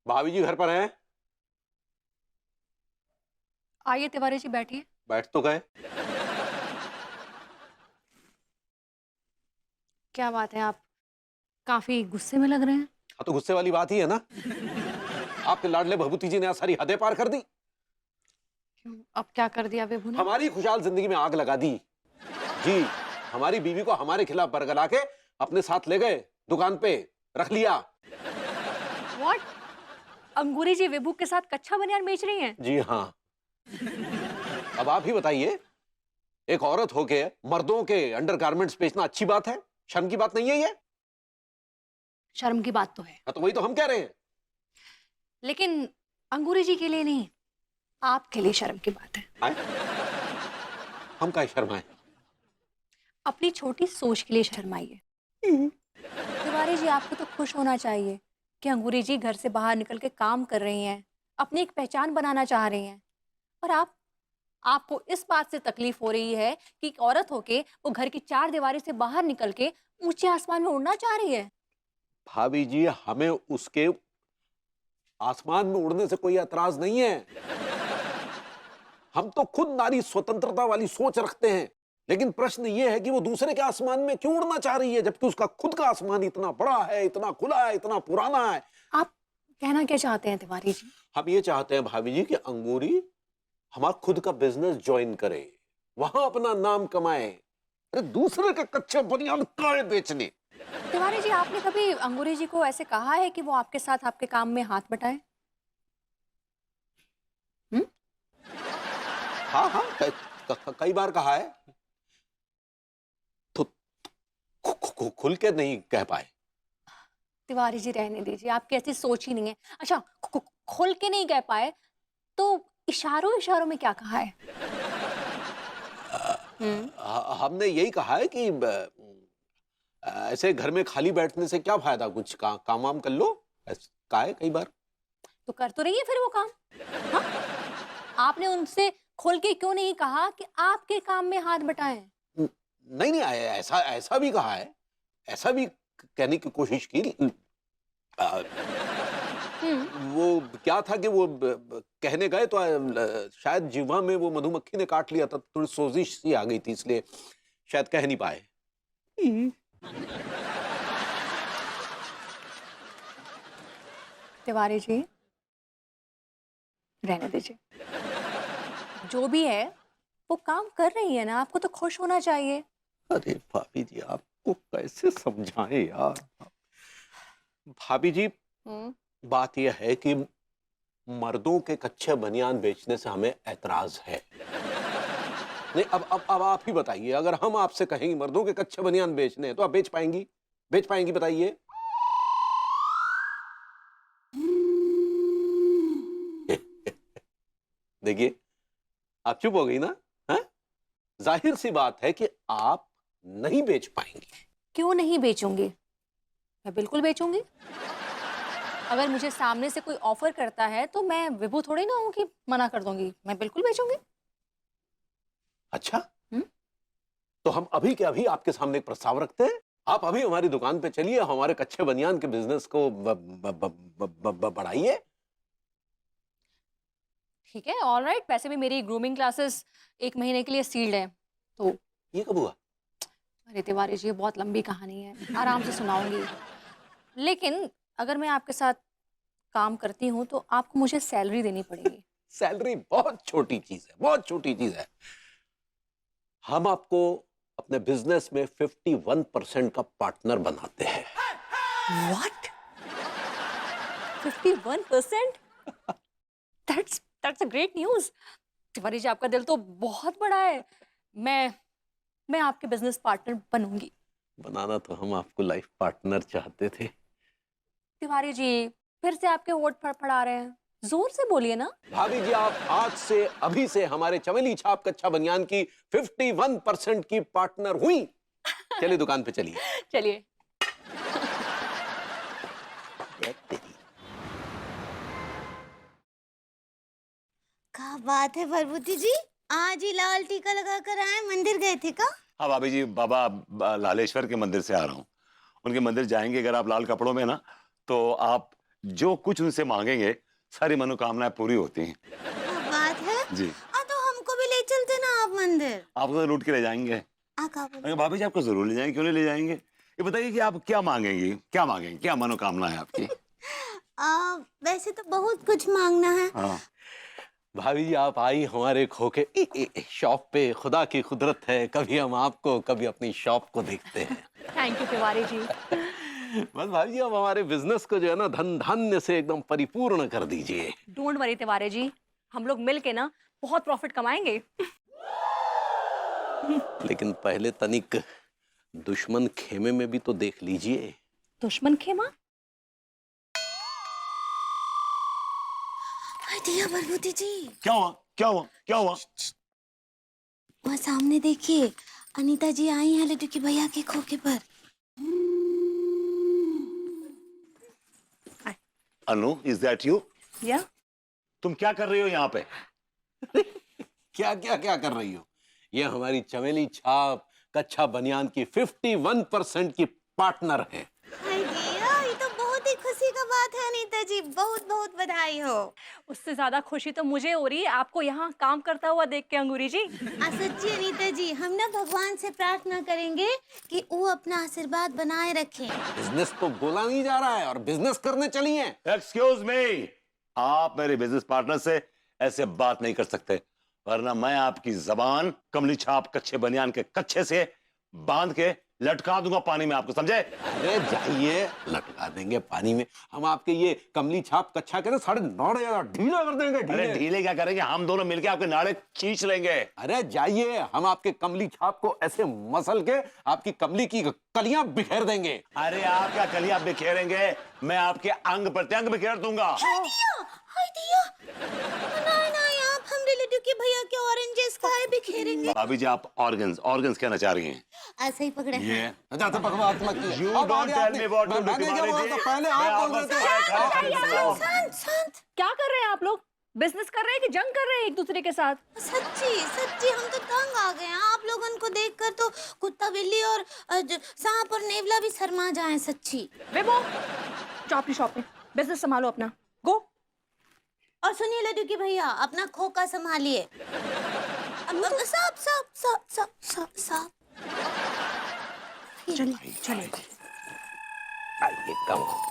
भाभी जी घर पर हैं? आइए तिवारी जी, बैठिए। बैठ तो गए। क्या बात है, आप काफी गुस्से में लग रहे हैं। हाँ तो गुस्से वाली बात ही है ना। आपके लाडले भभूति जी ने आज सारी हदें पार कर दी। क्यों, अब क्या कर दिया विभू ने? हमारी खुशहाल जिंदगी में आग लगा दी। जी, हमारी बीवी को हमारे खिलाफ बरगला के अपने साथ ले गए, दुकान पे रख लिया। व्हाट? अंगूरी जी विभू के साथ कच्चा बनियान बेच रही हैं? जी हाँ। अब आप ही बताइए, एक औरत होके मर्दों के अंडरगारमेंट्स बेचना अच्छी बात है? शर्म की बात नहीं है ये? शर्म की बात तो है, हाँ तो वही तो हम कह रहे हैं। लेकिन अंगूरी जी के लिए नहीं, आपके लिए शर्म की बात है। आए? हम काहे शर्माए? अपनी छोटी सोच के लिए शर्माइए। तिवारी जी, आपको तो खुश होना चाहिए कि अंगूरी जी घर से बाहर निकल के काम कर रही हैं, अपनी एक पहचान बनाना चाह रही हैं। और आपको इस बात से तकलीफ हो रही है कि एक औरत होके वो घर की चार दीवारी से बाहर निकल के ऊंचे आसमान में उड़ना चाह रही है। भाभी जी, हमें उसके आसमान में उड़ने से कोई एतराज नहीं है। हम तो खुद नारी स्वतंत्रता वाली सोच रखते हैं, लेकिन प्रश्न ये है कि वो दूसरे के आसमान में क्यों उड़ना चाह रही है, जबकि उसका खुद का आसमान इतना बड़ा है, इतना खुला है, इतना पुराना है। आप कहना क्या चाहते हैं तिवारी जी? हम ये चाहते हैं भाभी जी कि अंगूरी हमारा खुद का बिजनेस ज्वाइन करे, वहां अपना नाम कमाए। अरे दूसरे के कच्चे बनियान काहे बेचने। तिवारी जी, आपने कभी अंगूरी जी को ऐसे कहा है कि वो आपके साथ आपके काम में हाथ बटाए? हम्म? हाँ हाँ, कई बार कहा है, तो खुल के नहीं कह पाए। तिवारी जी, रहने दीजिए, आपकी ऐसी सोच ही नहीं है। अच्छा, खोल के नहीं कह पाए तो इशारों इशारों में क्या कहा है? हम्म। हमने यही कहा है कि ऐसे घर में खाली बैठने से क्या फायदा, कुछ काम वाम कर लो, कहा है कई बार। तो कर तो रही है फिर वो काम। हाँ? आपने उनसे खोल के क्यों नहीं कहा कि आपके काम में हाथ बटाएं? नहीं नहीं, ऐसा ऐसा भी कहा है, ऐसा भी कहने की कोशिश की। अ, हम्म। वो क्या था कि वो कहने गए तो शायद जिह्वा में वो मधुमक्खी ने काट लिया था, थोड़ी सोजिश सी आ गई थी, इसलिए शायद कह नहीं पाए। तिवारी जी, रहने दीजिए। जो भी है वो काम कर रही है ना, आपको तो खुश होना चाहिए। अरे भाभी जी, आपको कैसे समझाएं यार। भाभी जी, हम्म। बात यह है कि मर्दों के कच्चे बनियान बेचने से हमें ऐतराज है। नहीं, अब आप ही बताइए, अगर हम आपसे कहेंगे मर्दों के कच्चे बनियान बेचने हैं, तो आप बेच पाएंगी? बेच पाएंगी बताइए? देखिए, आप चुप हो गई ना। हाँ? जाहिर सी बात है कि आप नहीं बेच पाएंगी। क्यों नहीं बेचूंगी? मैं बिल्कुल बेचूंगी। अगर मुझे सामने से कोई ऑफर करता है तो मैं विभू थोड़ी ना हूँ कि मना कर दूंगी। मैं बिल्कुल बेचूंगी। अच्छा, हम्म? तो हम अभी के अभी आपके सामने एक प्रस्ताव रखते हैं। आप अभी हमारी दुकान पे चलिए, हमारे कच्चे बनियान के बिजनेस को बढ़ाइए। ठीक है, ऑल राइट। वैसे भी मेरी ग्रूमिंग क्लासेस 1 महीने के लिए सील्ड है तो। ये कब हुआ? अरे तिवारी जी, ये बहुत लंबी कहानी है, आराम से सुनाऊंगी। लेकिन अगर मैं आपके साथ काम करती हूँ तो आपको मुझे सैलरी देनी पड़ेगी। सैलरी बहुत छोटी चीज है, बहुत छोटी चीज है। हम आपको अपने बिजनेस में 51% का पार्टनर बनाते हैं। What? 51%? That's a great news. Tiwari ji, आपका दिल तो बहुत बड़ा है। मैं आपके बिजनेस पार्टनर बनूंगी। बनाना तो हम आपको लाइफ पार्टनर चाहते थे। तिवारी जी, फिर से आपके होंठ फड़फड़ा रहे हैं। जोर से बोलिए ना। भाभी जी, आप आज से अभी से हमारे चमेली छाप कच्चा बनियान की 51% की पार्टनर हुई। चलिए दुकान पे चलिए। चलिए। क्या बात है भरभूति जी, आज ही लाल टीका लगा कर आए, मंदिर गए थे का? हाँ भाभी जी, बाबा लालेश्वर के मंदिर से आ रहा हूँ। उनके मंदिर जाएंगे अगर आप लाल कपड़ों में ना, तो आप जो कुछ उनसे मांगेंगे सारी मनोकामनाएं पूरी होती हैं। क्या बात है। जी। तो हमको भी ले चलते ना आप मंदिर। आपको तो लूट के ले जाएंगे। का बोले? अरे भाभी जी आपको जरूर ले जाएंगे, क्यों नहीं ले जाएंगे? ये बताइए कि आप क्या मांगेंगी, क्या मांगेंगे, क्या मनोकामना है आपकी? वैसे तो बहुत कुछ मांगना है। हाँ। भाभी जी आप आई हमारे खोके शॉप पे, खुदा की कुदरत है, कभी हम आपको कभी अपनी शॉप को देखते हैं। Thank you Tiwari ji. बस भाभी जी अब हमारे बिजनेस को जो है ना धन धान्य से एकदम परिपूर्ण कर दीजिए। डोंट वरी तिवारी जी, हम लोग मिल के ना बहुत प्रॉफिट कमाएंगे। लेकिन पहले तनिक दुश्मन खेमे में भी तो देख लीजिए। दुश्मन खेमा? दिया प्रभुति जी। क्या हुआ, क्या हुआ, क्या हुआ? वहाँ सामने देखिए, अनीता जी आई हैं लड्डू की भैया के खोखे पर। अनु, इज दैट यू? या तुम क्या कर रही हो यहाँ पे? क्या क्या क्या कर रही हो? ये हमारी चमेली छाप कच्छा बनियान की 51% की पार्टनर है। हाय दिया, ये तो बहुत ही खुशी का बात है अनीता जी, बहुत बहुत बधाई हो। उससे ज्यादा खुशी तो मुझे हो रही है आपको यहाँ काम करता हुआ देख के अंगूरी जी। सच्ची अनीता जी, हम ना भगवान से प्रार्थना करेंगे कि वो अपना आशीर्वाद बनाए रखें। बिजनेस तो बोला नहीं जा रहा है और बिजनेस करने चली हैं। एक्सक्यूज मी, आप मेरे बिजनेस पार्टनर से ऐसे बात नहीं कर सकते, वरना मैं आपकी जबान कमली छाप कच्चे बनियान के कच्चे से बांध के लटका दूंगा पानी में, आपको समझे? अरे जाइए, लटका देंगे पानी में। हम आपके ये कमली छाप कच्छा के ना 9.5 ढीला कर देंगे। अरे ढीले क्या करेंगे, हम दोनों मिलके आपके नाड़े खींच लेंगे। अरे जाइए, हम आपके कमली छाप को ऐसे मसल के आपकी कमली की कलियां बिखेर देंगे। अरे आप क्या कलियां बिखेरेंगे, मैं आपके अंग प्रत्यंग बिखेर दूंगा। हाय दिया, नहीं नहीं, आप हमरे लड्डू के भैया के ऑरेंजेस खाए बिखेरेंगे। भाभी जी आप ऑर्गन्स ऑर्गन्स कहना चाह रही हैं? ऐसे ही पकड़े। ये अच्छा तो बकवास मत कीजिए। You अब don't आगे tell आपने- me what to do, मैंने क्या तिवारी बोला जी। था? पहले मैं आप बोल आपको रहे थे। शांत शांत। क्या कर रहे हैं आप लोग? बिजनेस कर रहे हैं कि जंग कर रहे हैं एक दूसरे के साथ? सच्ची सच्ची हम तो तंग आ गए हैं आप लोगन को देखकर, तो कुत्ता बिल्ली और सांप और नेवला भी शर्मा जाएं सच्ची। विभो, जाओ अपनी शॉप में, बिजनेस संभालो अपना, गो। और सुनिए लड्डू की भैया, अपना खोका संभालिए। सांप सांप सांप सांप सांप सांप। चलिए चलिए। आइए, कम